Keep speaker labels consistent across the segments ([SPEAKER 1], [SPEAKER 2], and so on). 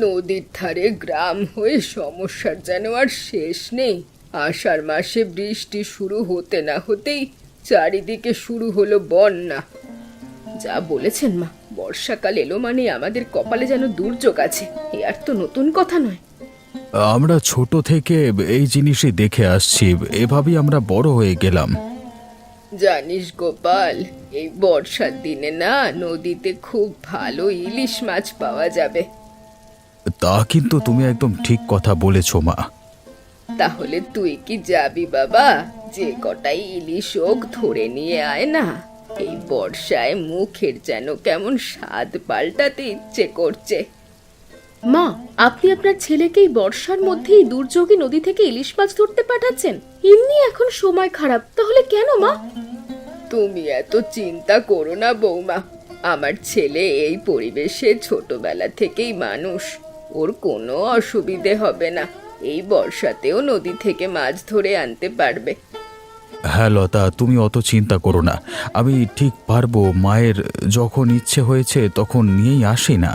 [SPEAKER 1] নদীর ধারে গ্রাম হয়ে সমস্যার যেন আর শেষ নেই। আষাঢ় মাসে বৃষ্টি শুরু হতে না হতেই চারিদিকে শুরু হলো বন্যা। যা বলেছেন মা, বর্ষাকাল এলো মানে আমাদের কপালে যেন দুর্যোগ আছে। এ আর তো নতুন কথা নয়।
[SPEAKER 2] আমরা ছোট থেকে এই জিনিসই দেখে আসছি, এভাবেই আমরা বড় হয়ে গেলাম।
[SPEAKER 1] জানিস গোপাল, এই বর্ষার দিনে না নদীতে খুব ভালো ইলিশ মাছ পাওয়া যাবে।
[SPEAKER 2] তা কিন্তু তুমি একদম ঠিক কথা বলেছ মা।
[SPEAKER 1] তাহলে তুই কি যাবি বাবা? যে কটাই ইলিশ হোক ধরে নিয়ে আয় না। এই বর্ষায় মুখের যেন কেমন স্বাদ পাল্টাতে ইচ্ছে করছে। মা, আপনি আপনার ছেলেকেই বর্ষার মধ্যেই দুর্যোগে নদী থেকে ইলিশ মাছ ধরতে পাঠাচ্ছেন? এমনি এখন সময় খারাপ, তাহলে কেন মা? তুমি এত চিন্তা করো না বৌমা। আমার ছেলে এই পরিবেশে ছোটবেলা থেকেই মানুষ, ওর কোনো অসুবিধে হবে না। এই বর্ষাতেও নদী থেকে মাছ ধরে আনতে পারবে।
[SPEAKER 2] হ্যাঁ লতা, তুমি অত চিন্তা করো না, আমি ঠিক পারবো। মায়ের যখন ইচ্ছে হয়েছে তখন নিয়েই আসি না।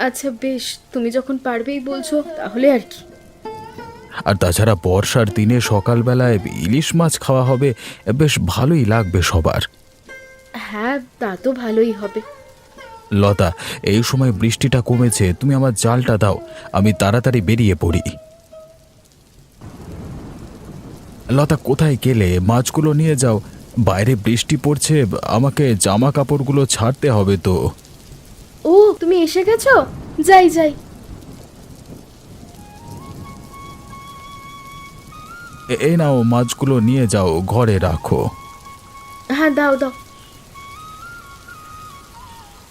[SPEAKER 1] আচ্ছা বেশ, তুমি যখন পারবেই বলছো তাহলে আর কি।
[SPEAKER 2] আর তাছাড়া বর্ষার দিনে সকালবেলায় ইলিশ মাছ খাওয়া হবে, বেশ ভালোই লাগবে সবার।
[SPEAKER 1] হ্যাঁ, তা তো ভালোই হবে।
[SPEAKER 2] লতা, এই সময় বৃষ্টিটা কমেছে, তুমি আমার জালটা দাও, আমি তাড়াতাড়ি বেরিয়ে পড়ি। লতা, কোথায় গেলে? মাছগুলো নিয়ে যাও। বাইরে বৃষ্টি পড়ছে, আমাকে জামা কাপড়গুলো ছাড়তে হবে তো।
[SPEAKER 1] ও, তুমি এসে গেছো? যাই যাই।
[SPEAKER 2] এই নাও, মাছগুলো নিয়ে যাও, ঘরে রাখো।
[SPEAKER 1] হ্যাঁ, দাও দাও।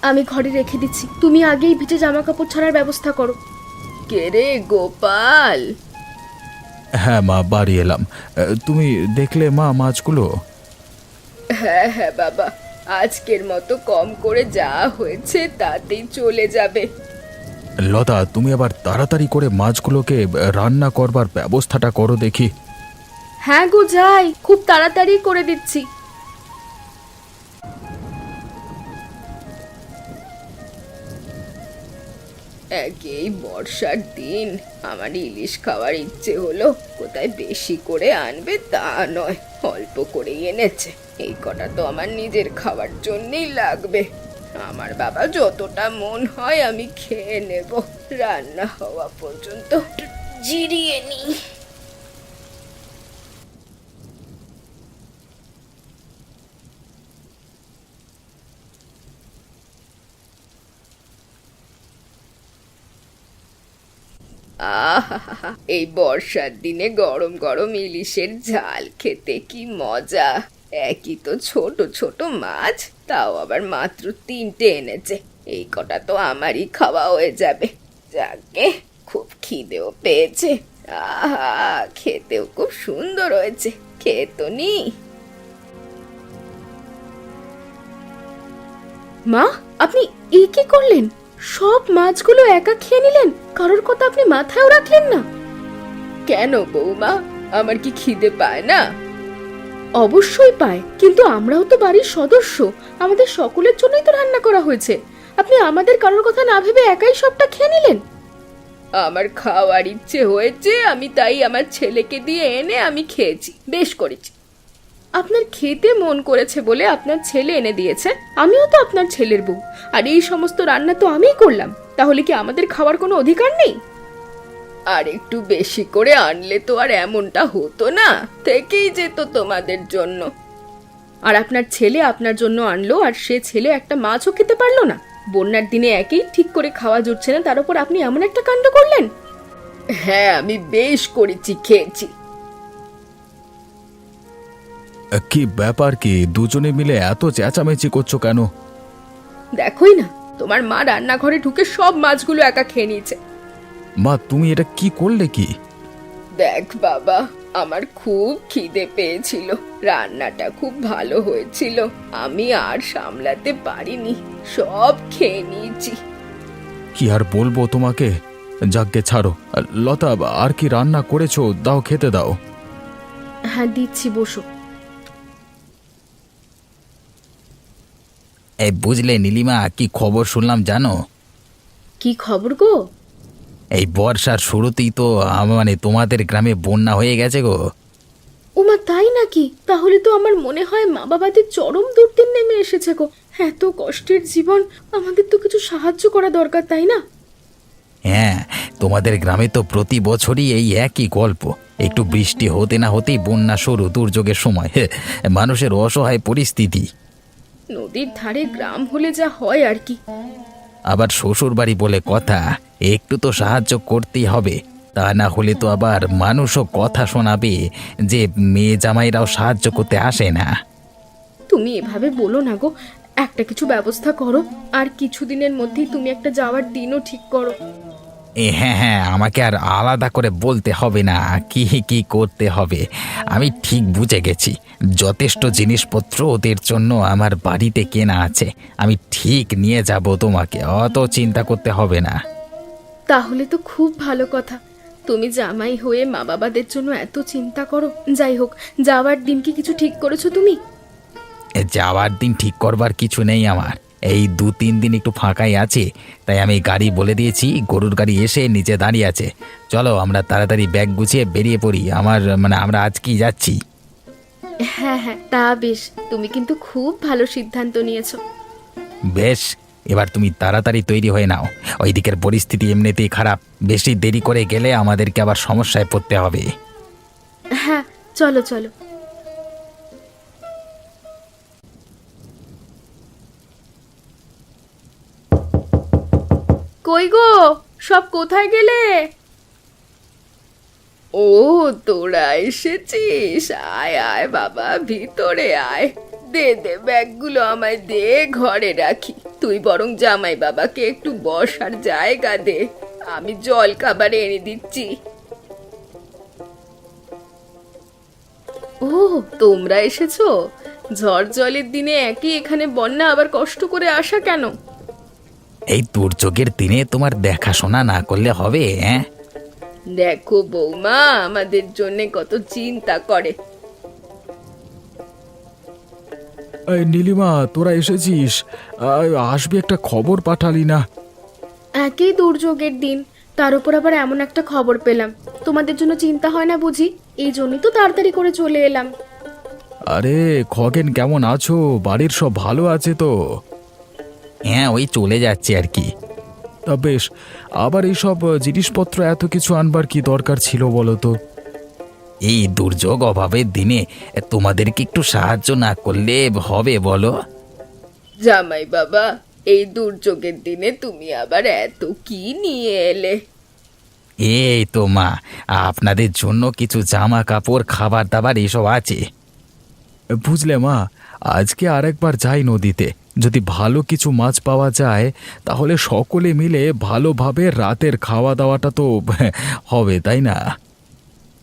[SPEAKER 1] আমি ঘরে রেখে দিচ্ছি, তুমি আগেই ভিজে জামা কাপড় ছাড়ার ব্যবস্থা করো। কে রে গোপাল?
[SPEAKER 2] হ্যাঁ মা, বাড়ি এলাম। তুমি দেখলে মা মাছগুলো?
[SPEAKER 1] হ্যাঁ হ্যাঁ বাবা, আজকের মতো কম করে যা হয়েছে তাতেই চলে যাবে।
[SPEAKER 2] লতা, তুমি আবার তাড়াতাড়ি করে মাছগুলোকে রান্না করবার ব্যবস্থাটা করো দেখি।
[SPEAKER 1] হ্যাঁ গো, যাই, খুব তাড়াতাড়ি করে দিচ্ছি। একেই বর্ষার দিন, আমার ইলিশ খাওয়ার ইচ্ছে হলো। কোথায় বেশি করে আনবে তা নয়, অল্প করেই এনেছে। এই কটা তো আমার নিজের খাওয়ার জন্যই লাগবে। আমার বাবা যতটা মন হয় আমি খেয়ে নেব। রান্না হওয়া পর্যন্ত একটু জিরিয়ে নিই। আহা, এই বর্ষার দিনে গরম গরম ইলিশের ঝাল খেতে কি মজা। একই তো ছোট ছোট মাছ, তাও আবার মাত্র 3টে এনেছে। এই কটা তো আমারই খাওয়া হয়ে যাবে। যাকে, খুব খিদেও পেয়েছে। আহা, খেতেও খুব সুন্দর হয়েছে। খেয়ে তো নি। মা, আপনি এই কি করলেন? সব মাছগুলো একা খেয়ে নিলেন, কারোর কথা আপনি মাথায়ও রাখলেন না। কেন বৌমা, আমার কি খিদে পায় না? অবশ্যই পায়, কিন্তু আমরাও তো বাড়ির সদস্য, আমাদের সকলের জন্যই তো রান্না করা হয়েছে। আপনি আমাদের কারোর কথা না ভেবে একাই সবটা খেয়ে নিলেন। আমার খাওয়ার ইচ্ছে হয়েছে, আমি তাই আমার ছেলেকে দিয়ে এনে আমি খেয়েছি, বেশ করেছি। আপনার খেতে মন করেছে বলে আপনার ছেলে এনে দিয়েছে, আমিও তো আপনার ছেলের বউ, আর এই সমস্ত রান্না তো আমিই করলাম। তাহলে কি আমাদের খাওয়ার কোনো অধিকার নেই? আর একটু বেশি করে আনলে তো আর এমনটা হতো না, থেকেই যেত তোমাদের জন্য। আর আপনার ছেলে আপনার জন্য আনলো, আর সে ছেলে একটা মাছও খেতে পারলো না। বন্যার দিনে একেই ঠিক করে খাওয়া জুটছে না, তার উপর আপনি এমন একটা কাণ্ড করলেন। হ্যাঁ, আমি বেশ করেছি, খেয়েছি।
[SPEAKER 2] কি ব্যাপার, কি দুজনে মিলে এত চেঁচামেচি করছো কেন?
[SPEAKER 1] দেখোই না, তোমার মা রান্নাঘরে ঢুকে সব মাছগুলো একা খেয়ে নিয়েছে।
[SPEAKER 2] মা, তুমি এটা কি করলে? কি?
[SPEAKER 1] দেখ বাবা, আমার খুব খিদে পেয়েছিল, রান্নাটা খুব ভালো হয়েছিল, আমি আর সামলাতে পারিনি, সব খেয়ে নিয়েছি।
[SPEAKER 2] কি আর বলবো তোমাকে। যাকগে, ছাড়ো। লতা, আর কি রান্না করেছো? দাও, খেতে দাও।
[SPEAKER 1] হ্যাঁ দিচ্ছি, বসো।
[SPEAKER 3] এই বুঝলে নীলিমা, কি খবর শুনলাম জানো?
[SPEAKER 1] কি খবর গো?
[SPEAKER 2] এই বর্ষার শুরুতেই তো মানে তোমাদের গ্রামে বন্যা হয়ে গেছে গো।
[SPEAKER 1] ওমা, তাই নাকি? তাহলে তো আমার মনে হয় মা বাবাদের চরম দুর্দিন নেমে এসেছে গো। এত কষ্টের জীবন, আমাদের তো কিছু সাহায্য করা দরকার, তাই না?
[SPEAKER 2] হ্যাঁ, তোমাদের গ্রামে তো প্রতি বছরই এই একই গল্প। একটু বৃষ্টি হতে না হতেই বন্যা শুরু, দুর্যোগের সময় মানুষের অসহায় পরিস্থিতি।
[SPEAKER 1] নদীর ধারে গ্রাম হলে যা হয় আর কি।
[SPEAKER 2] আবার শ্বশুর বাড়ি বলে কথা, একটু তো সাহায্য করতেই হবে। তা না হলে তো আবার মানুষও কথা শোনাবে যে মেয়ে জামাইরাও সাহায্য করতে আসে না।
[SPEAKER 1] তুমি এভাবে বলো না গো, একটা কিছু ব্যবস্থা করো। আর কিছুদিনের মধ্যেই তুমি একটা যাওয়ার দিনও ঠিক করো।
[SPEAKER 2] হ্যাঁ হ্যাঁ, আমাকে আর আলাদা করে বলতে হবে না কি কি করতে হবে। আমি ঠিক বুঝে গেছি। যথেষ্ট জিনিসপত্র ওদের জন্য আমার বাড়িতে কেনা আছে। আমি ঠিক নিয়ে যাব, তোমাকে অত চিন্তা করতে হবে না।
[SPEAKER 1] তাহলে তো খুব ভালো কথা। তুমি জামাই হয়ে মা বাবাদের জন্য এত চিন্তা করো। যাই হোক, যাওয়ার দিন কি কিছু ঠিক করেছো তুমি?
[SPEAKER 2] যাওয়ার দিন ঠিক করবার কিছু নেই আমার। এই 2-3 দিন একটু ফাঁকাই আছে, তাই আমি গাড়ি বলে দিয়েছি। গরুর গাড়ি এসে নিচে দাঁড়িয়ে আছে। চলো আমরা তাড়াতাড়ি ব্যাগ গুছিয়ে বেরিয়ে পড়ি। আমরা আজকেই যাচ্ছি।
[SPEAKER 1] হ্যাঁ হ্যাঁ, তা বেশ। তুমি কিন্তু খুব ভালো সিদ্ধান্ত নিয়েছো।
[SPEAKER 2] বেশ, এবার তুমি তাড়াতাড়ি তৈরি হয়ে নাও। ওই দিকের পরিস্থিতি এমনিতেই খারাপ, বেশি দেরি করে গেলে আমাদেরকে আবার সমস্যায় পড়তে হবে।
[SPEAKER 1] হ্যাঁ, চলো চলো। কই গো, সব কোথায় গেলে? ও, তোরা এসেছিস? আয় আয় বাবা, ভিতরে আয়। দে দে, ব্যাগগুলো আমায় দে, ঘরে রাখি। তুই বরং জামাই বাবাকে একটু বসার জায়গা দে, আমি জল খাবার এনে দিচ্ছি। ও, তোমরা এসেছো? ঝড় জলের দিনে একই এখানে বন্যা, আবার কষ্ট করে আসা কেন?
[SPEAKER 2] এই দুর্যোগের দিনে তোমার দেখাশোনা না করলে হবে? হ্যাঁ,
[SPEAKER 1] দেখো বৌমা আমাদের জন্য কত চিন্তা করে।
[SPEAKER 2] এই নীলিমা, তোরা এসেছিস? আসবি, একটা খবর পাঠালি না?
[SPEAKER 1] একই দুর্যোগের দিন, তার উপর আবার এমন একটা খবর পেলাম। তোমাদের জন্য চিন্তা হয় না বুঝি? এই জন্যই তো তাড়াতাড়ি করে চলে এলাম।
[SPEAKER 2] আরে খগেন, কেমন আছো? বাড়ির সব ভালো আছে তো? হ্যাঁ, ওই চলে যাচ্ছে আর কি। তা বেশ, আবার এইসব জিনিসপত্র এত কিছু আনবার কি দরকার ছিল বলো তো? এই দুর্যোগ অভাবের দিনে তোমাদেরকে একটু সাহায্য না করলে হবে বলো?
[SPEAKER 1] জামাই বাবা, এই দুর্যোগের দিনে তুমি আবার এত কি নিয়ে এলে?
[SPEAKER 2] এই তো মা, আপনাদের জন্য কিছু জামা কাপড়, খাবার দাবার এসব আছে। বুঝলে মা, আজকে আরেকবার যাই নদীতে। যদি ভালো কিছু মাছ পাওয়া যায় তাহলে সকলে মিলে ভালোভাবে রাতের খাওয়া দাওয়াটা তো হবে, তাই না?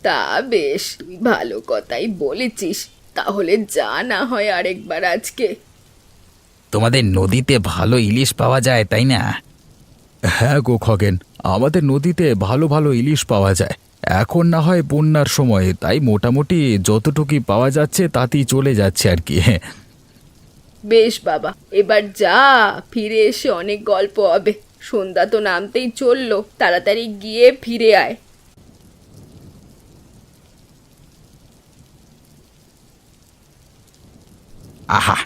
[SPEAKER 1] তা বেশ, তুই ভালো কথাই বলেছিস। তাহলে যা না হয় আরেকবার আজকে।
[SPEAKER 2] তোমাদের নদীতে ভালো ইলিশ পাওয়া যায়, তাই না? হ্যাঁ গো খগেন, আমাদের নদীতে ভালো ভালো ইলিশ পাওয়া যায়। এখন না হয় বন্যার সময়, তাই মোটামুটি যতটুকুই পাওয়া যাচ্ছে তাতেই চলে যাচ্ছে আর কি।
[SPEAKER 1] বেশ বাবা, এবার যা, ফিরে এসে অনেক গল্প হবে। সন্ধ্যা তো নামতেই চললো, তাড়াতাড়ি গিয়ে ফিরে আয়।
[SPEAKER 2] আহা,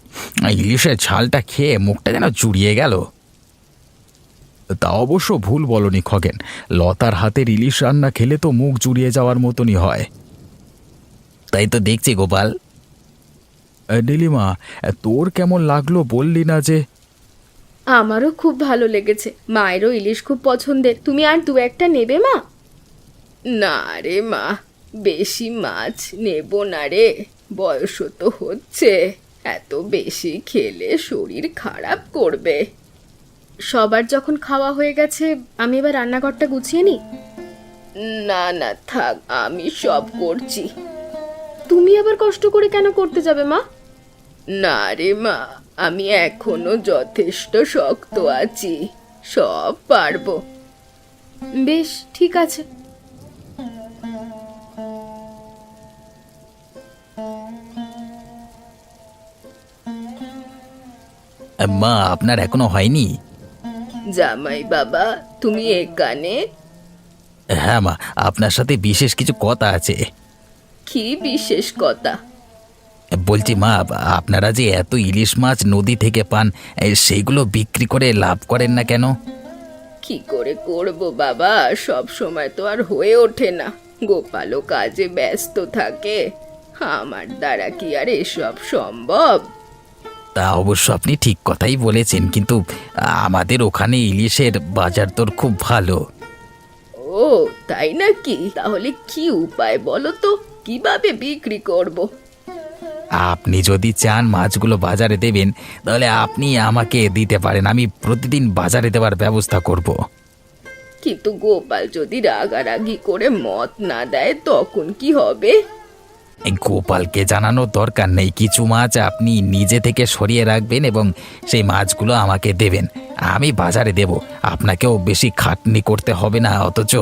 [SPEAKER 2] ইলিশের ঝালটা খেয়ে মুখটা যেন জুড়িয়ে গেল। তা অবশ্য ভুল বলনি খগেন, লতার হাতের ইলিশ রান্না খেলে তো মুখ জুড়িয়ে যাওয়ার মতনই হয়। তাই তো দেখছি গোপাল। নীলিমা, তোর কেমন লাগলো বললি না যে?
[SPEAKER 1] আমারও খুব ভালো লেগেছে। মায়েরও ইলিশ খুব পছন্দের। তুমি আর দু একটা নেবে মা? না রে মা, বেশি মাছ নেব না রে। বয়সও তো হচ্ছে, এত বেশি খেলে শরীর খারাপ করবে। সবার যখন খাওয়া হয়ে গেছে, আমি এবার রান্নাঘরটা গুছিয়ে নিই। না না থাক, আমি সব করছি। তুমি আবার কষ্ট করে কেন করতে যাবে মা? না রে মা, আমি এখনো যথেষ্ট শক্ত আছি, সব পারবো। বেশ, ঠিক আছে।
[SPEAKER 2] মা, আপনার এখনো হয়নি?
[SPEAKER 1] জামাই বাবা, তুমি এখানে?
[SPEAKER 2] হ্যাঁ মা, আপনার সাথে বিশেষ কিছু কথা আছে।
[SPEAKER 1] কি বিশেষ কথা?
[SPEAKER 2] বলছি মা, আপনারা যে এত ইলিশ মাছ নদী থেকে পান, সেইগুলো বিক্রি করে লাভ করেন না কেন?
[SPEAKER 1] কি করে করব বাবা, সব সময় তো আর হয়ে ওঠে না। গোপালও কাজে ব্যস্ত থাকে, আমার দ্বারা কি আর এসব সম্ভব?
[SPEAKER 2] তা অবশ্য আপনি ঠিক কথাই বলেছেন, কিন্তু আমাদের ওখানে ইলিশের বাজার দর খুব ভালো।
[SPEAKER 1] ও তাই নাকি? তাহলে কি উপায় বলো তো, কিভাবে বিক্রি করব?
[SPEAKER 2] আপনি যদি চান মাছগুলো বাজারে দেবেন, তাহলে আপনি আমাকে দিতে পারেন, আমি প্রতিদিন বাজারে দেওয়ার ব্যবস্থা করব।
[SPEAKER 1] কিন্তু গোপাল যদি রাগারাগি করে মত না দেয় তখন কি হবে?
[SPEAKER 2] এই গোপালকে জানানোর দরকার নেই, কিছু মাছ আপনি নিজে থেকে সরিয়ে রাখবেন এবং সেই মাছগুলো আমাকে দেবেন, আমি বাজারে দেব। আপনাকেও বেশি খাটনি করতে হবে না, অথচ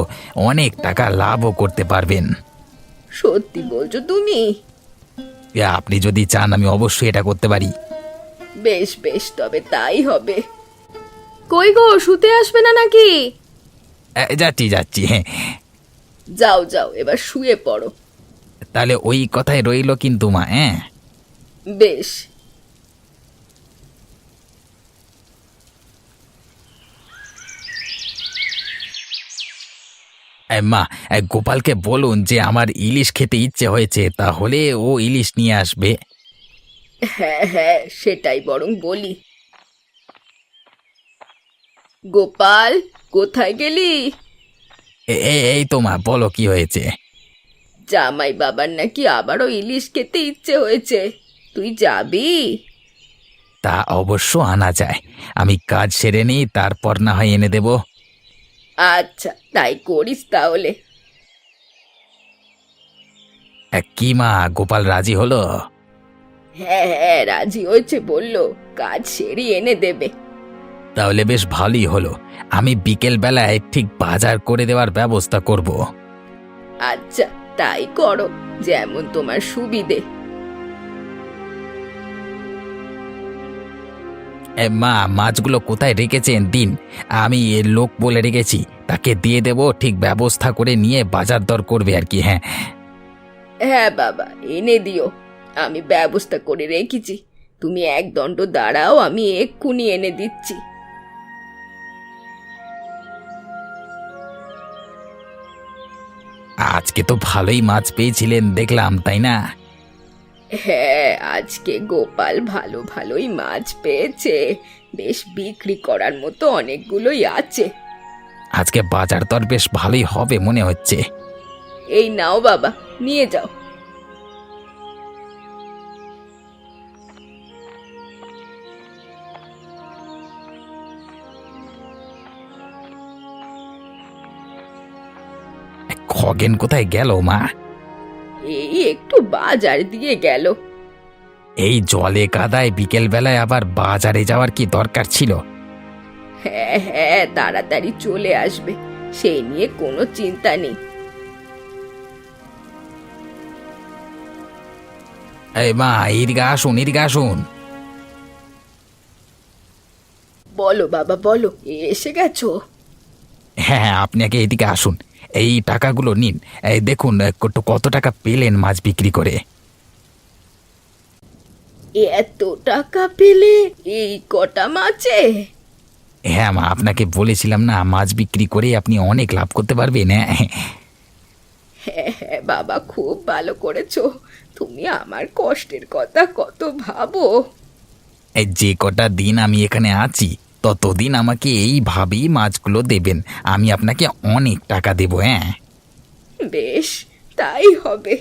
[SPEAKER 2] অনেক টাকা লাভও করতে পারবেন।
[SPEAKER 1] সত্যি বলছো তুমি?
[SPEAKER 2] আপনি যদি চান আমি অবশ্যই এটা করতে পারি।
[SPEAKER 1] বেশ বেশ, তবে তাই হবে। কই গো, শুতে আসবে না নাকি?
[SPEAKER 2] যাচ্ছি যাচ্ছি, হ্যাঁ।
[SPEAKER 1] যাও যাও, এবার শুয়ে পড়ো।
[SPEAKER 2] তাহলে ওই কথাই রইলো কিন্তু মা, হ্যাঁ।
[SPEAKER 1] বেশ।
[SPEAKER 2] মা, গোপালকে বলুন যে আমার ইলিশ খেতে ইচ্ছে হয়েছে, তাহলে ও ইলিশ নিয়ে আসবে।
[SPEAKER 1] হ্যাঁ হ্যাঁ, সেটাই বরং বলি। গোপাল, কোথায় গেলি?
[SPEAKER 2] এই তো মা, বলো কি হয়েছে?
[SPEAKER 1] জামাই বাবার নাকি আবারও ইলিশ খেতে ইচ্ছে হয়েছে, তুই যাবি?
[SPEAKER 2] তা অবশ্য আনা যায়, আমি কাজ সেরে নিই, তারপর না হয় এনে দেব।
[SPEAKER 1] আচ্ছা, তাই করিস তাহলে।
[SPEAKER 2] কি মা, গোপাল রাজি হলো?
[SPEAKER 1] হ্যাঁ হ্যাঁ, রাজি হয়েছে, বললো কাজ সেরে এনে দেবে।
[SPEAKER 2] তাহলে বেশ ভালোই হলো, আমি বিকেল বেলায় ঠিক বাজার করে দেওয়ার ব্যবস্থা করব।
[SPEAKER 1] আচ্ছা, তাই করো, যেমন তোমার সুবিধে।
[SPEAKER 2] মা, মাছগুলো কোথায় রেখেছেন দিন, আমি লোক বলে রেখেছি, তাকে দিয়ে দেব, ঠিক ব্যবস্থা করে নিয়ে বাজার দর করবে আর কি। হ্যাঁ
[SPEAKER 1] হ্যাঁ বাবা, এনে দিও, আমি ব্যবস্থা করে রেখেছি। তুমি এক দণ্ড দাঁড়াও, আমি এক্ষুনি এনে দিচ্ছি।
[SPEAKER 2] আজকে তো ভালোই মাছ পেয়েছিলেন দেখলাম, তাই না?
[SPEAKER 1] হ্যাঁ, আজকে গোপাল ভালো ভালোই মাছ পেয়েছে, বেশ বিক্রি করার মতো অনেকগুলোই আছে।
[SPEAKER 2] আজকে বাজার দর বেশ ভালোই হবে মনে হচ্ছে।
[SPEAKER 1] এই নাও বাবা, নিয়ে যাও।
[SPEAKER 2] খগেন কোথায় গেল মা?
[SPEAKER 1] এই একটু বাজার দিয়ে গেল।
[SPEAKER 2] এই জলে কাদায় বিকেল বেলায় আবার বাজারে যাওয়ার কি দরকার ছিল?
[SPEAKER 1] হ্যাঁ হ্যাঁ, তাড়াতাড়ি চলে আসবে, সেই নিয়ে কোনো চিন্তা নেই।
[SPEAKER 2] এই মা, এদিকে আসুন, এদিকে আসুন।
[SPEAKER 1] বলো বাবা বলো, এসে গেছো?
[SPEAKER 2] হ্যাঁ হ্যাঁ, আপনি আগে এদিকে আসুন, এই টাকাগুলো নিন। এই দেখুন কত টাকা পেলেন মাছ বিক্রি করে।
[SPEAKER 1] এত টাকা পেলে এই কটা মাছে?
[SPEAKER 2] হ্যাঁ মা, আপনাকে বলেছিলাম না, মাছ বিক্রি করে আপনি অনেক লাভ করতে পারবেন। হ্যাঁ
[SPEAKER 1] হ্যাঁ হ্যাঁ বাবা, খুব ভালো করেছো, তুমি আমার কষ্টের কথা কত ভাবো।
[SPEAKER 2] এই যে কটা দিন আমি এখানে আছি, ততদিন আমাকে এইভাবেই মাছগুলো দেবেন, আমি আপনাকে অনেক টাকা দেবো। হ্যাঁ
[SPEAKER 1] বেশ, তাই হবে।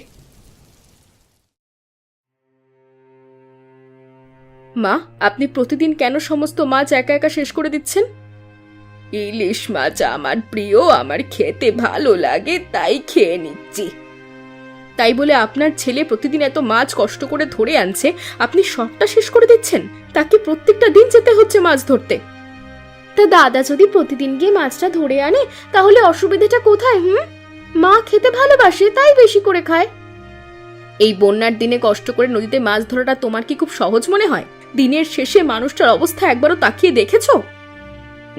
[SPEAKER 1] মা, আপনি প্রতিদিন কেন সমস্ত মাছ একা একা শেষ করে দিচ্ছেন? ইলিশ মাছ আমার প্রিয়, আমার খেতে ভালো লাগে, তাই খেয়ে নিচ্ছি। তাই বলে আপনার ছেলে প্রতিদিন এত মাছ কষ্ট করে ধরে আনছে, আপনি সবটা শেষ করে দিচ্ছেন? তাকে প্রত্যেকটা দিন যেতে হচ্ছে মাছ ধরতে। তা দাদা যদি প্রতিদিন গিয়ে মাছটা ধরে আনে, তাহলে অসুবিধাটা কোথায়? মা খেতে ভালোবাসে, তাই বেশি করে খায়। এই বন্যার দিনে কষ্ট করে নদীতে মাছ ধরাটা তোমার কি খুব সহজ মনে হয়? দিনের শেষে মানুষটার অবস্থা একবারও তাকিয়ে দেখেছো?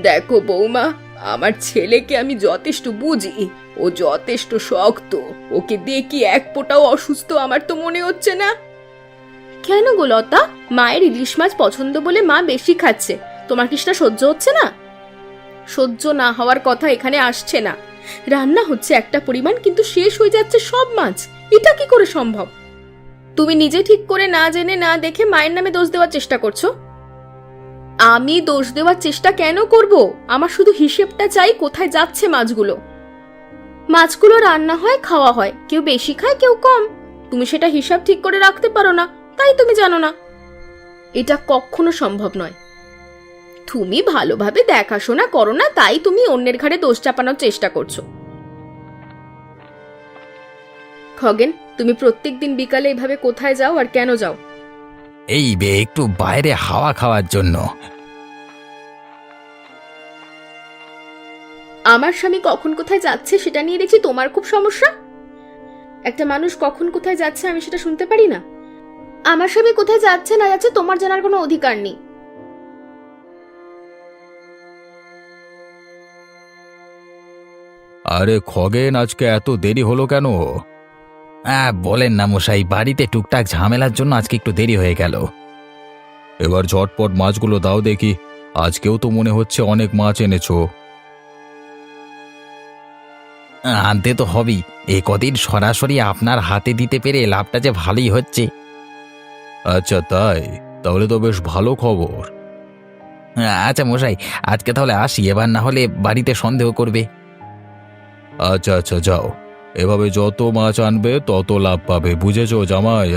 [SPEAKER 1] দেখো বৌমা, আমার ছেলেকে আমি যথেষ্ট বুঝি, ও যথেষ্ট শক্ত। ওকে দিয়ে কি এক ফোঁটাও অসুস্থ আমার তো মনে হচ্ছে না। কেন গো লতা, মায়ের ইলিশ মাছ পছন্দ বলে মা বেশি খাচ্ছে, তোমার কি সেটা সহ্য হচ্ছে না? সহ্য না হওয়ার কথা এখানে আসছে না। রান্না হচ্ছে একটা পরিমাণ, কিন্তু শেষ হয়ে যাচ্ছে সব মাছ। এটা কি করে সম্ভব? তুমি নিজে ঠিক করে না জেনে না দেখে মায়ের নামে দোষ দেওয়ার চেষ্টা করছো। আমি দোষ দেওয়ার চেষ্টা কেন করব? আমার শুধু হিসেবটা চাই, কোথায় যাচ্ছে মাছগুলো। মাছগুলো রান্না হয়, খাওয়া হয়, কেউ বেশি খায় কেউ কম। তুমি সেটা হিসাব ঠিক করে রাখতে পারো না, তাই তুমি জানো না। এটা কখনো সম্ভব নয়। তুমি ভালোভাবে দেখাশোনা করো না, তাই তুমি অন্যের ঘাড়ে দোষ চাপানোর চেষ্টা করছো। খগেন, তুমি প্রত্যেকদিন বিকালে এভাবে কোথায় যাও আর কেন যাও?
[SPEAKER 2] এই একটু বাইরে হাওয়া খাওয়ার জন্য।
[SPEAKER 1] আমার স্বামী কখন কোথায় যাচ্ছে সেটা নিয়ে দেখছি তোমার খুব সমস্যা। একটা মানুষ কখন কোথায় যাচ্ছে আমি সেটা শুনতে পারি না? আমার স্বামী কোথায় যাচ্ছে না যাচ্ছে তোমার জানার কোনো অধিকার নেই।
[SPEAKER 2] আরে খগেন, আজকে এত দেরি হলো কেন? বলেন না মশাই, বাড়িতে টুকটাক ঝামেলার জন্য আজকে একটু দেরি হয়ে গেল। এবার ঝটপট মাছগুলো দাও দেখি, আজকেও তো মনে হচ্ছে অনেক মাছ এনেছো। আনতে তো হবেই, এ কদিন সরাসরি আপনার হাতে দিতে পেরে লাভটা যে ভালোই হচ্ছে। আচ্ছা তাই, তাহলে তো বেশ ভালো খবর। আচ্ছা মশাই, আজকে তাহলে আসি, এবার না হলে বাড়িতে সন্দেহ করবে। আচ্ছা আচ্ছা, যাও। এভাবে যত মাছ আনবে তত লাভ পাবে, বুঝেছো জামাই?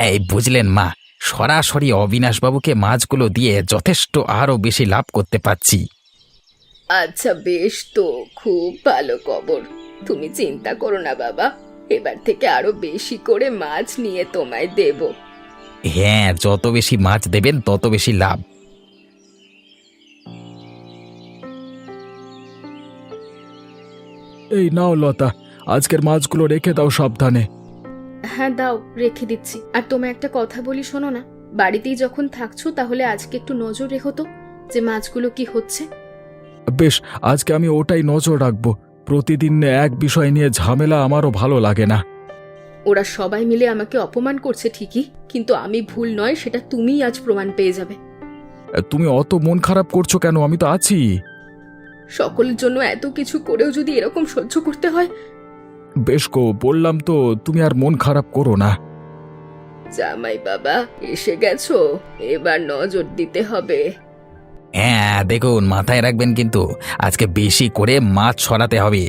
[SPEAKER 2] এই বুঝলেন মা, সরাসরি অবিনাশবাবুকে মাছগুলো দিয়ে যথেষ্ট আরো বেশি লাভ করতে পারছি।
[SPEAKER 1] আচ্ছা বেশ, তো খুব ভালো খবর। তুমি চিন্তা করো না বাবা, এবার থেকে আরো বেশি করে মাছ নিয়ে তোমায় দেব।
[SPEAKER 2] হ্যাঁ, যত বেশি মাছ দেবেন তত বেশি লাভ। এই নাও লতা, আজকের মাছগুলো রেখে দাও সাবধানে।
[SPEAKER 1] হ্যাঁ দাও, রেখে দিচ্ছি। আর তোমায় একটা কথা বলি, শোনো না। বাড়িতেই যখন থাকছো তাহলে আজকে একটু নজর রেখো তো, যে মাছগুলো কি হচ্ছে।
[SPEAKER 2] বেশ, আজকে আমি ওটাই নজর রাখবো। প্রতিদিন এক বিষয় নিয়ে ঝামেলা আমারও ভালো লাগে না।
[SPEAKER 1] ওরা সবাই মিলে আমাকে অপমান করছে ঠিকই, কিন্তু আমি ভুল নয় সেটা তুমিই আজ প্রমাণ পেয়ে যাবে।
[SPEAKER 2] তুমি অত মন খারাপ করছো কেন? আমি তো আছি।
[SPEAKER 1] সকলের জন্য এত কিছু করেও যদি এরকম সহ্য করতে হয়।
[SPEAKER 2] বেশ গো, বললাম তো, তুমি আর মন খারাপ করো না।
[SPEAKER 1] জামাই বাবা, এসে গেছো, এবার নজর দিতে হবে।
[SPEAKER 2] হ্যাঁ দেখুন, মাথায় রাখবেন কিন্তু আজকে বেশি করে মাছ ছড়াতে হবে।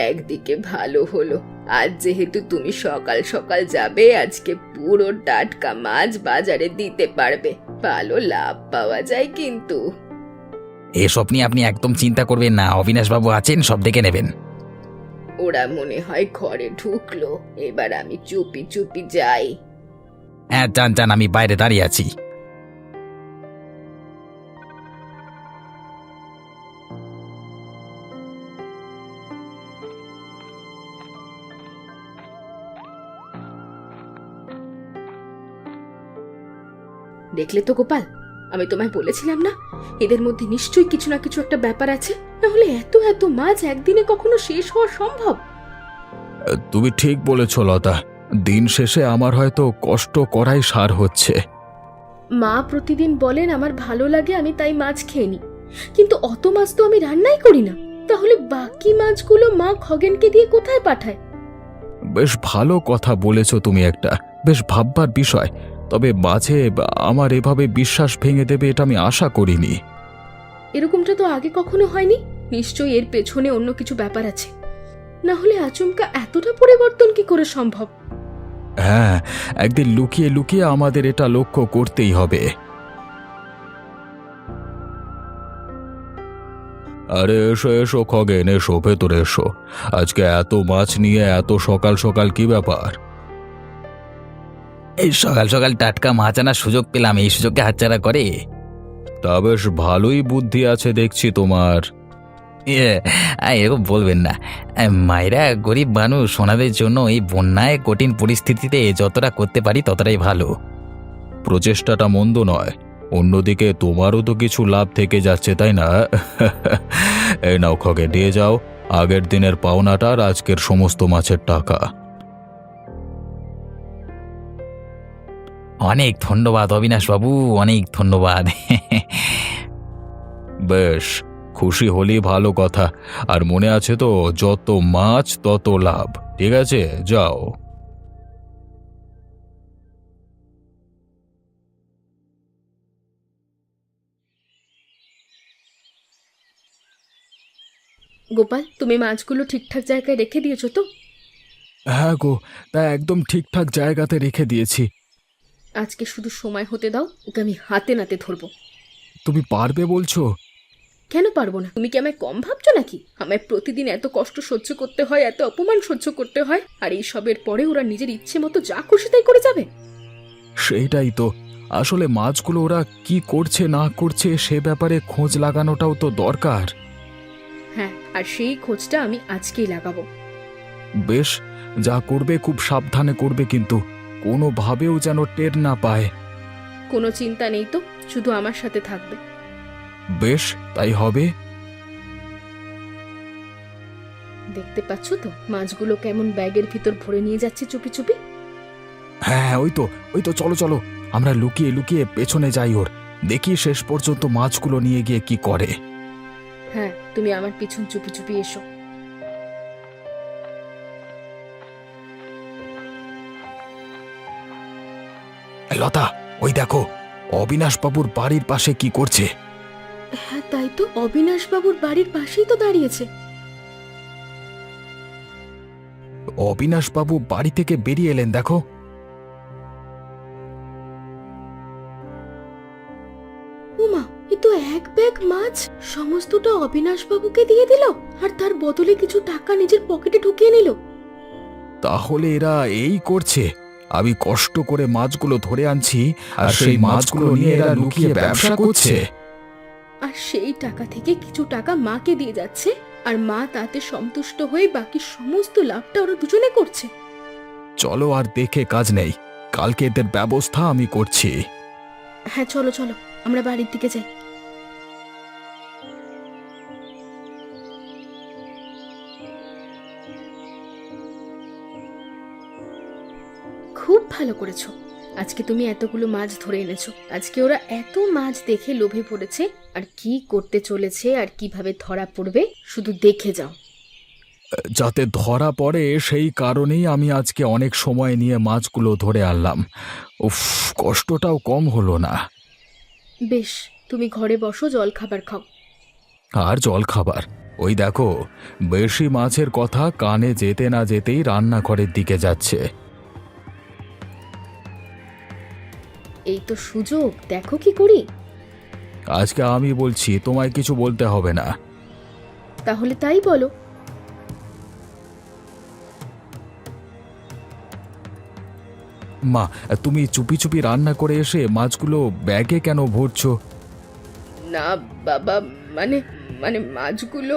[SPEAKER 1] একদিকে ভালো হলো, আজ যেহেতু তুমি সকাল সকাল যাবে, আজকে পুরো টাটকা মাছ বাজারে দিতে পারবে, ভালো লাভ পাওয়া যায়। কিন্তু
[SPEAKER 2] এসব নিয়ে আপনি একদম চিন্তা করবেন না, অবিনাশবাবু আছেন, সব দেখে নেবেন।
[SPEAKER 1] ওরা মনে হয় ঘরে ঢুকলো, এবার আমি চুপি চুপি যাই।
[SPEAKER 2] হ্যাঁ যান যান, আমি বাইরে দাঁড়িয়ে আছি।
[SPEAKER 1] দেখলে তো গোপাল, আমি তোমায় বলেছিলাম না, এদের মধ্যে নিশ্চয়ই কিছু না কিছু একটা ব্যাপার আছে, না হলে এত এত মাছ একদিনে কখনো শেষ হওয়া সম্ভব?
[SPEAKER 2] তুমি ঠিক বলেছ লতা, দিন শেষে আমার হয়তো কষ্ট করাই সার হচ্ছে।
[SPEAKER 1] মা প্রতিদিন বলেন আমার ভালো লাগে, আমি তাই মাছ খেয়ে নিই, কিন্তু অত মাছ তো আমি রান্নাই করি না। তাহলে বাকি মাছগুলো মা খগেনকে দিয়ে কোথায় পাঠায়?
[SPEAKER 2] বেশ ভালো কথা বলেছ তুমি, একটা বেশ ভাববার বিষয়। তবে মাঝে আমার এভাবে বিশ্বাস ভেঙে দেবে এটা আমি আশা করিনি।
[SPEAKER 1] এরকমটা তো আগে কখনো হয়নি, নিশ্চয়ই এর পেছনে অন্য কিছু ব্যাপার আছে, না হলে আচমকা এতটা পরিবর্তন কি করে সম্ভব?
[SPEAKER 2] হ্যাঁ, একদিন লুকিয়ে লুকিয়ে আমাদের এটা লক্ষ্য করতেই হবে। আরে এসো এসো খগেন, এসো ভেতরে এসো। আজকে এত মাছ নিয়ে এত সকাল সকাল কি ব্যাপার? এই সকাল সকাল টাটকা মাছ আনার সুযোগ পেলাম, এই সুযোগকে হাতছাড়া করে? তা বেশ ভালোই বুদ্ধি আছে দেখছি তোমার। ইয়ে, এরকম বলবেন না। মায়েরা গরিব মানুষ, ওনাদের জন্য এই বন্যায় কঠিন পরিস্থিতিতে যতটা করতে পারি ততটাই ভালো। প্রচেষ্টাটা মন্দ নয়, অন্যদিকে তোমারও তো কিছু লাভ থেকে যাচ্ছে, তাই না? এই নাও খগে, দিয়ে যাও আগের দিনের পাওনাটার আজকের সমস্ত মাছের টাকা। অনেক ধন্যবাদ অবিনাশবাবু, অনেক ধন্যবাদ। বেশ, খুশি হলি ভালো কথা। আর মনে আছে তো, যত মাছ তত লাভ। ঠিক আছে, যাও।
[SPEAKER 1] গোপাল, তুমি মাছগুলো ঠিকঠাক জায়গায় রেখে দিয়েছো তো?
[SPEAKER 2] হ্যাঁ গো, তা একদম ঠিকঠাক জায়গাতে রেখে দিয়েছি।
[SPEAKER 1] আজকে শুধু সময় হতে দাও, ওকে আমি হাতে নাতে ধরবো।
[SPEAKER 2] তুমি পারবে বলছো?
[SPEAKER 1] কেন পারবো না? তুমি কি আমায় কম ভাবছো নাকি? আমায় প্রতিদিন এত কষ্ট সহ্য করতে হয়, এত অপমান সহ্য করতে হয়, আর এই সবের পরে ওরা নিজের ইচ্ছে মতো যা খুশি তাই করে যাবে?
[SPEAKER 2] সেইটাই তো। আসলে মাছগুলো ওরা কি করছে না করছে সে ব্যাপারে খোঁজ লাগানোটাও তো দরকার।
[SPEAKER 1] হ্যাঁ, আর সেই খোঁজটা আমি আজকেই লাগাবো।
[SPEAKER 2] বেশ, যা করবে খুব সাবধানে করবে, কিন্তু কোনোভাবেও যেন টের না পায়।
[SPEAKER 1] কোনো চিন্তা নেই তো, শুধু আমার সাথে থাকবে।
[SPEAKER 2] বেশ, তাই হবে।
[SPEAKER 1] দেখতে পাচ্ছ তো মাছগুলো কেমন ব্যাগের ভিতর ভরে নিয়ে যাচ্ছে চুপি চুপি?
[SPEAKER 2] হ্যাঁ, ওই তো, চলো চলো, আমরা লুকিয়ে লুকিয়ে পেছনে যাই ওর, দেখি শেষ পর্যন্ত মাছগুলো নিয়ে গিয়ে কি করে।
[SPEAKER 1] হ্যাঁ, তুমি আমার পিছন চুপি চুপি এসো।
[SPEAKER 2] লতা, ওই দেখো, অবিনাশবাবুর বাড়ির পাশে কি করছে।
[SPEAKER 1] হ্যাঁ, তাই তো, অবিনাশ বাবুর বাড়ির পাশেই তো দাঁড়িয়েছে।
[SPEAKER 2] অবিনাশবাবু বাড়ি থেকে বেরিয়ে এলেন, দেখো।
[SPEAKER 1] উমা, এ তো এক ব্যাগ মাছ, সমস্তটা অবিনাশ বাবুকে দিয়ে দিল, আর তার বদলে কিছু টাকা নিজের পকেটে ঢুকিয়ে নিল।
[SPEAKER 2] তাহলে এরা এই করছে, আমি কষ্ট করে মাছগুলো ধরে আনছি আর সেই মাছগুলো নিয়ে এরা লুকিয়ে ব্যবসা করছে।
[SPEAKER 1] আর সেই টাকা থেকে কিছু টাকা মাকে দিয়ে যাচ্ছে, আর মা তাতে সন্তুষ্ট হয়ে বাকি সমস্ত লাভটা ওরা দুজনে করছে।
[SPEAKER 2] চলো, আর দেখে কাজ নেই, কালকে এদের ব্যবস্থা আমি করছি।
[SPEAKER 1] হ্যাঁ, চলো চলো, আমরা বাড়ির দিকে যাই। খুব ভালো করেছো, আজকে তুমি এতগুলো মাছ ধরে এনেছো। আজকে ওরা এত মাছ দেখে লোভে পড়েছে, আর কি করতে চলেছে আর কিভাবে ধরা পড়বে শুধু দেখে যাও।
[SPEAKER 2] যাতে ধরা পড়ে সেই কারণেই আমি আজকে অনেক সময় নিয়ে মাছগুলো ধরে আনলাম। উফ, কষ্টটাও কম হলো না।
[SPEAKER 1] বেশ, তুমি ঘরে বসো, জল খাবার খাও।
[SPEAKER 2] আর জল খাবার, ওই দেখো, বেশি মাছের কথা কানে যেতে না যেতেই রান্নাঘরের দিকে যাচ্ছে।
[SPEAKER 1] এই তো সুযোগ, দেখো কি করি।
[SPEAKER 2] আজকে আমি বলছি, তোমায় কিছু বলতে হবে না।
[SPEAKER 1] তাহলে তাই বলো।
[SPEAKER 2] মা, তুমি চুপি চুপি রান্না করে এসে মাছগুলো ব্যাগে কেন ভরছো?
[SPEAKER 1] না বাবা, মানে মানে মাছগুলো।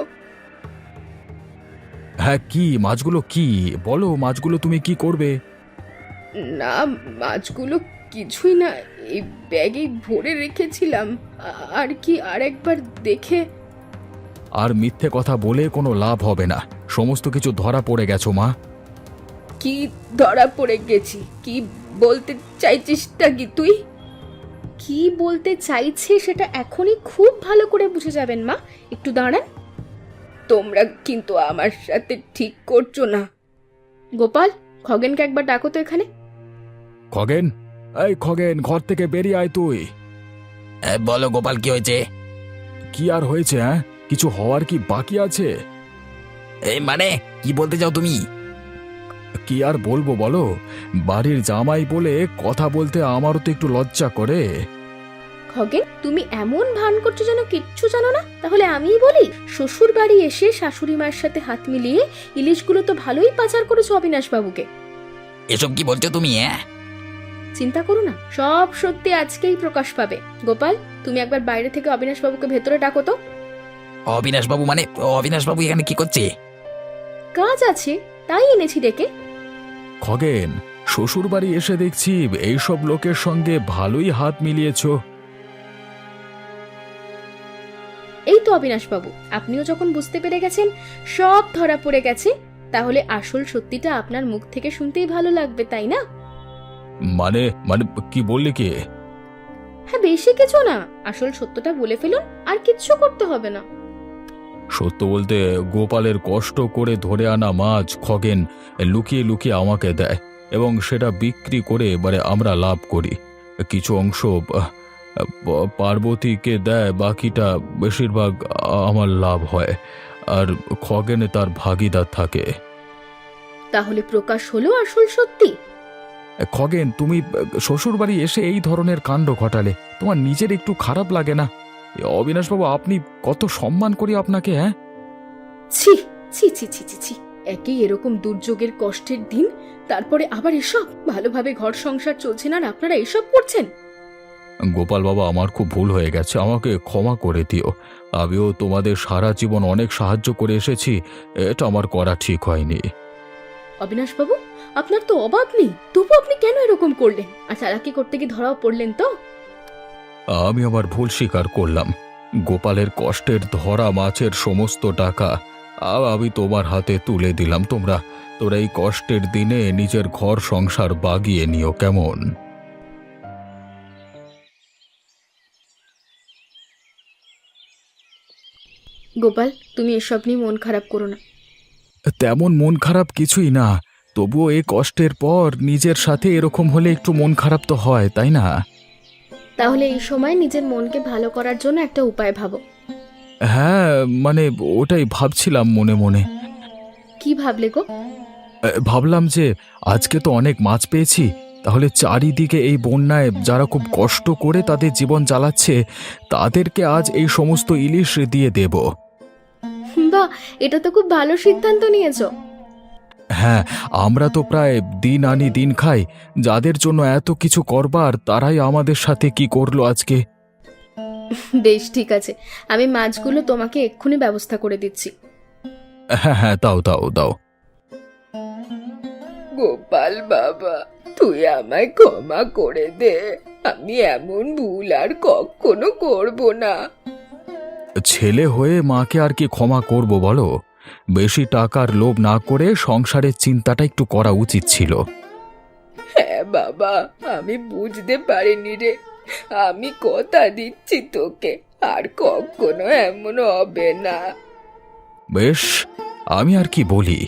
[SPEAKER 2] হ্যাঁ, কি মাছগুলো, কি বলো, মাছগুলো তুমি কি করবে?
[SPEAKER 1] না, মাছগুলো কিছুই না, এই ব্যাগে ভরে রেখেছিলাম। আর কি আরেকবার দেখে।
[SPEAKER 2] আর মিথ্যে কথা বলে কোনো লাভ হবে না, সমস্ত কিছু ধরা পড়ে গেছো মা।
[SPEAKER 1] কি ধরা পড়ে গেছি? কি বলতে চাইছিসটা কি তুই? কি বলতে চাইছে সেটা এখনই খুব ভালো করে বুঝে যাবেন মা, একটু দাঁড়ান। তোমরা কিন্তু আমার সাথে ঠিক করছো না। গোপাল, খগেনকে একবার ডাকো তো এখানে।
[SPEAKER 2] খগেন, এই খগেন, ঘর থেকে বেরিয়ে আয় তুই। বলো গোপাল, কি হয়েছে? কি আর হয়েছে? হ্যাঁ, কিছু হওয়ার কি বাকি আছে? এই মানে কি বলতে চাও তুমি? কি আর বলবো বলো, বাড়ির জামাই বলে কথা বলতে আমারও তো একটু লজ্জা করে।
[SPEAKER 1] খগেন, তুমি এমন ভান করছো যেন কিচ্ছু জানো না। তাহলে আমিই বলি, শ্বশুর বাড়ি এসে শাশুড়ি মায়ের সাথে হাত মিলিয়ে ইলিশগুলো তো ভালোই পাচার করেছো অবিনাশ বাবুকে।
[SPEAKER 2] এসব কি বলছো তুমি?
[SPEAKER 1] চিন্তা করো না, সব সত্যি আজকেই প্রকাশ পাবে। গোপাল, তুমি একবার বাইরে থেকে অবিনাশ বাবুকে ভেতরে ডাকো তো।
[SPEAKER 2] অবিনাশবাবু মানে অবিনাশবাবু এখানে কি করছে?
[SPEAKER 1] কাজ আছে, তাই এনেছি ডেকে।
[SPEAKER 2] খগেন, শ্বশুর বাড়ি এসে দেখছি এইসব লোকের সঙ্গে ভালোই হাত মিলিয়েছো।
[SPEAKER 1] এই তো অবিনাশ বাবু, আপনিও যখন বুঝতে পেরে গেছেন সব ধরা পড়ে গেছে, তাহলে আসল সত্যিটা আপনার মুখ থেকে শুনতেই ভালো লাগবে, তাই না?
[SPEAKER 2] মানে মানে কি বললি কি?
[SPEAKER 1] হ্যাঁ, বেশি কিছু না, আসল সত্যটা বলে ফেলুন, আর কিচ্ছু করতে হবে না।
[SPEAKER 2] সত্য বলতে গোপালের কষ্ট করে ধরে আনা মাছ খগেন লুকিয়ে লুকিয়ে আমাকে দেয় এবং সেটা বিক্রি করে এবারে আমরা লাভ করি। কিছু অংশ পার্বতীকে দেয়, বাকিটা বেশিরভাগ আমার লাভ হয়, আর খগেনে তার ভাগিদার থাকে।
[SPEAKER 1] তাহলে প্রকাশ হলো আসল সত্যি।
[SPEAKER 2] খগেন, তুমি শ্বশুর বাড়ি এসে এই ধরনের কাণ্ড ঘটালে, তোমার নিজের একটু খারাপ লাগে না? অবিনাশবাবু, আপনি কত সম্মান করি আপনাকে। হ্যাঁ,
[SPEAKER 1] ছি ছি ছি ছি ছি ছি, একই এরকম দুর্যোগের কষ্টের দিন, তারপরে আবার এসব। ভালোভাবে ঘর সংসার চলছে না আর আপনারা এসব করছেন।
[SPEAKER 2] গোপাল বাবা, আমার খুব ভুল হয়ে গেছে, আমাকে ক্ষমা করে দিও। আমিও তোমাদের সারা জীবন অনেক সাহায্য করে এসেছি, এটা আমার করা ঠিক হয়নি।
[SPEAKER 1] অবিনাশ বাবু, আপনার তো অবাক নেই, তবু আপনি কেন এরকম করলেন? আর চালাকি করতে গিয়ে ধরাও পড়লেন তো?
[SPEAKER 2] আমি আমার ভুল স্বীকার করলাম। গোপালের কষ্টের ধরা মাছের সমস্ত টাকা আমি তোমার হাতে তুলে দিলাম। তোমরা তোরা এই কষ্টের দিনে নিজের ঘর সংসার বাগিয়ে নিও, কেমন?
[SPEAKER 1] গোপাল, তুমি এসব নিয়ে মন খারাপ করো না।
[SPEAKER 2] তেমন মন খারাপ কিছুই না, তবুও এই কষ্টের পর নিজের সাথে এরকম হলে একটু মন খারাপ তো হয়, তাই না?
[SPEAKER 1] তাহলে এই সময় নিজের মনকে ভালো করার জন্য একটা উপায় ভাবো।
[SPEAKER 2] হ্যাঁ, মানে ওটাই ভাবছিলাম মনে মনে।
[SPEAKER 1] কি ভাবলে গো?
[SPEAKER 2] ভাবলাম যে আজকে তো অনেক মাছ পেয়েছি, তাহলে চারিদিকে এই বন্যায় যারা খুব কষ্ট করে তাদের জীবন চালাচ্ছে তাদেরকে আজ এই সমস্ত ইলিশ দিয়ে দেব।
[SPEAKER 1] বাহ, এটা তো খুব ভালো সিদ্ধান্ত নিয়েছো।
[SPEAKER 2] হ্যাঁ, আমরা তো প্রায় দিন আনি দিন খাই, যাদের জন্য এত কিছু করবার তারাই আমাদের সাথে কি করলো আজকে।
[SPEAKER 1] বেশ, ঠিক আছে, আমি মাছগুলো তোমাকে এক্ষুনি ব্যবস্থা করে দিচ্ছি।
[SPEAKER 2] হ্যাঁ হ্যাঁ, দাও দাও দাও।
[SPEAKER 3] গোপাল বাবা, তুই আমায় ক্ষমা করে দে, আমি এমন ভুল আর কখনো করব না।
[SPEAKER 2] ছেলে হয়ে মাকে আর কি ক্ষমা করব বলো? বেশি টাকার লোভ না করে সংসারের চিন্তাটা একটু করা উচিত ছিল।
[SPEAKER 3] হ্যাঁ বাবা, আমি বুঝতে পারিনি রে। আমি কথা দিচ্ছি তোকে, আর কখনো এমন হবে না।
[SPEAKER 2] বেশ, আমি আর কি বলি।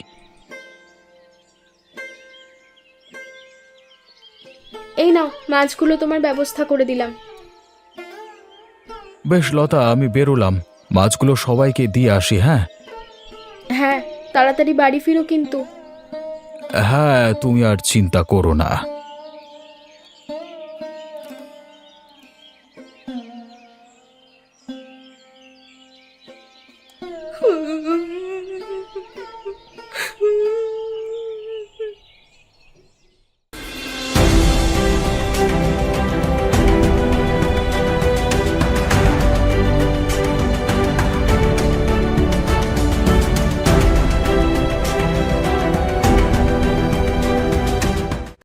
[SPEAKER 1] এই নাও, মাছগুলো তোমার ব্যবস্থা করে দিলাম।
[SPEAKER 2] বেশ লতা, আমি বেরোলাম, মাছগুলো সবাইকে দিয়ে আসি। হ্যাঁ
[SPEAKER 1] হ্যাঁ, তাড়াতাড়ি বাড়ি ফিরো কিন্তু।
[SPEAKER 2] হ্যাঁ, তুমি আর চিন্তা করো না।